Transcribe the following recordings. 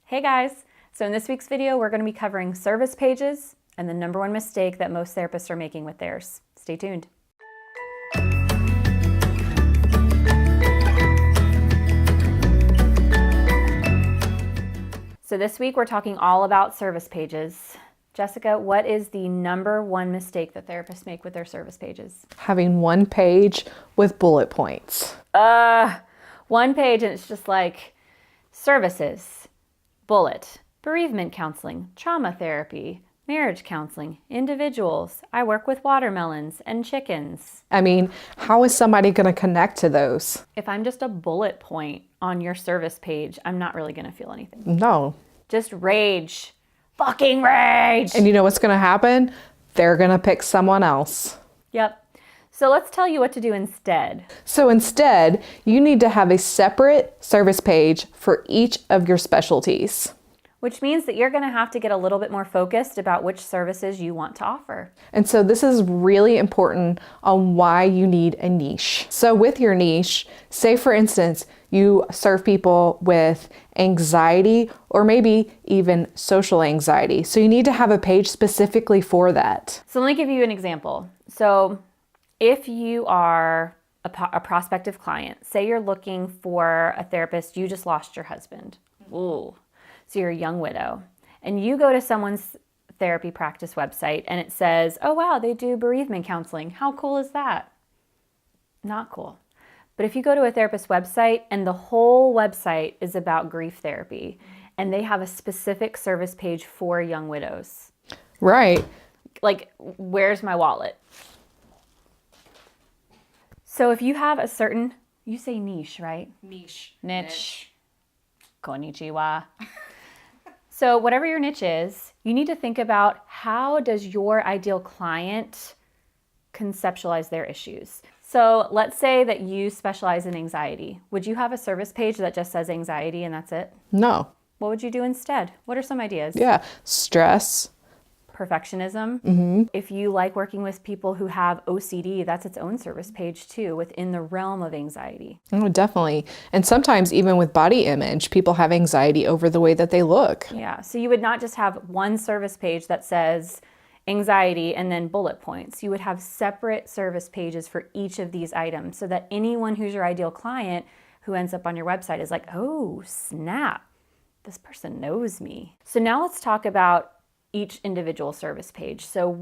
Hey guys! So in this week's video, we're going to be covering service pages and the number one mistake that most therapists are making with theirs. Stay tuned. So this week we're talking all about service pages. Jessica, what is the number one mistake that therapists make with their service pages? Having one page with bullet points. One page and it's just like services, bullet, bereavement counseling, trauma therapy, marriage counseling, individuals. I work with watermelons and chickens. I mean, how is somebody going to connect to those? If I'm just a bullet point on your service page, I'm not really going to feel anything. No. Just rage. Fucking rage! And you know what's going to happen? They're going to pick someone else. Yep. So let's tell you what to do instead. So instead, you need to have a separate service page for each of your specialties. Which means that you're going to have to get a little bit more focused about which services you want to offer. And so this is really important on why you need a niche. So with your niche, say for instance, you serve people with anxiety or maybe even social anxiety. So you need to have a page specifically for that. So let me give you an example. So if you are a prospective client, say you're looking for a therapist, you just lost your husband. Ooh. So you're a young widow, and you go to someone's therapy practice website and it says, oh wow, they do bereavement counseling. How cool is that? Not cool. But if you go to a therapist website and the whole website is about grief therapy and they have a specific service page for young widows. Right. Like, where's my wallet? So if you have a certain, you say niche, right? Niche. Konnichiwa. So whatever your niche is, you need to think about how does your ideal client conceptualize their issues. So let's say that you specialize in anxiety. Would you have a service page that just says anxiety and that's it? No. What would you do instead? What are some ideas? Yeah. Stress. Perfectionism. Mm-hmm. If you like working with people who have OCD, that's its own service page too, within the realm of anxiety. Oh, definitely. And sometimes even with body image, people have anxiety over the way that they look. Yeah, so you would not just have one service page that says anxiety and then bullet points. You would have separate service pages for each of these items so that anyone who's your ideal client who ends up on your website is like, oh, snap, this person knows me. So now let's talk about each individual service page. So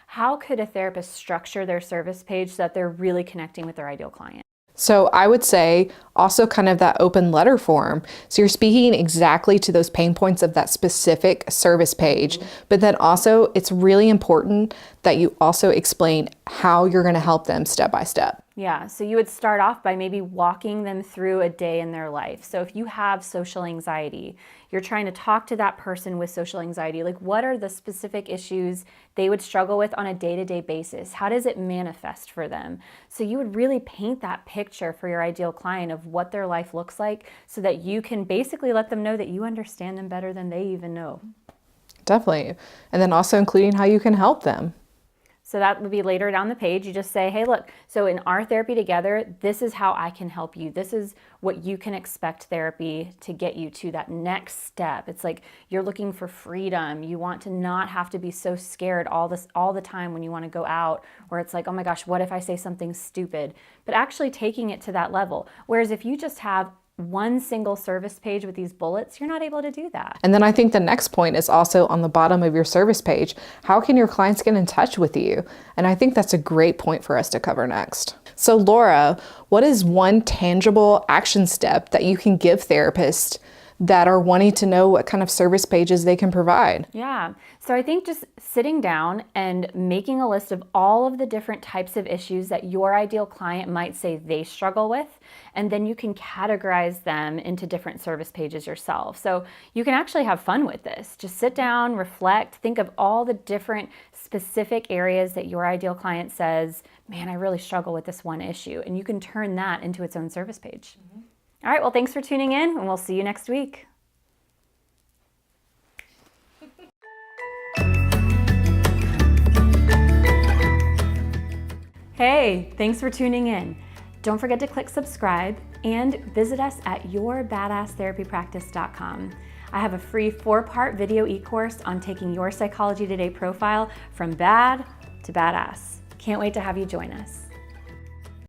how could a therapist structure their service page so that they're really connecting with their ideal client? So I would say also kind of that open letter form. So you're speaking exactly to those pain points of that specific service page, but then also it's really important that you also explain how you're going to help them step by step. Yeah, so you would start off by maybe walking them through a day in their life. So if you have social anxiety, you're trying to talk to that person with social anxiety, like what are the specific issues they would struggle with on a day-to-day basis? How does it manifest for them? So you would really paint that picture for your ideal client of what their life looks like so that you can basically let them know that you understand them better than they even know. Definitely. And then also including how you can help them. So that would be later down the page. You just say, hey, look, so in our therapy together, this is how I can help you. This is what you can expect therapy to get you to that next step. It's like you're looking for freedom. You want to not have to be so scared all the time when you want to go out, where it's like, oh my gosh, what if I say something stupid? But actually taking it to that level. Whereas if you just have one single service page with these bullets, you're not able to do that. And then I think the next point is also on the bottom of your service page. How can your clients get in touch with you? And I think that's a great point for us to cover next. So Laura, what is one tangible action step that you can give therapists that are wanting to know what kind of service pages they can provide? Yeah, so I think just sitting down and making a list of all of the different types of issues that your ideal client might say they struggle with, and then you can categorize them into different service pages yourself. So you can actually have fun with this. Just sit down, reflect, think of all the different specific areas that your ideal client says, man, I really struggle with this one issue, and you can turn that into its own service page. Mm-hmm. All right, well, thanks for tuning in, and we'll see you next week. Hey, thanks for tuning in. Don't forget to click subscribe and visit us at yourbadasstherapypractice.com. I have a free 4-part video e-course on taking your Psychology Today profile from bad to badass. Can't wait to have you join us.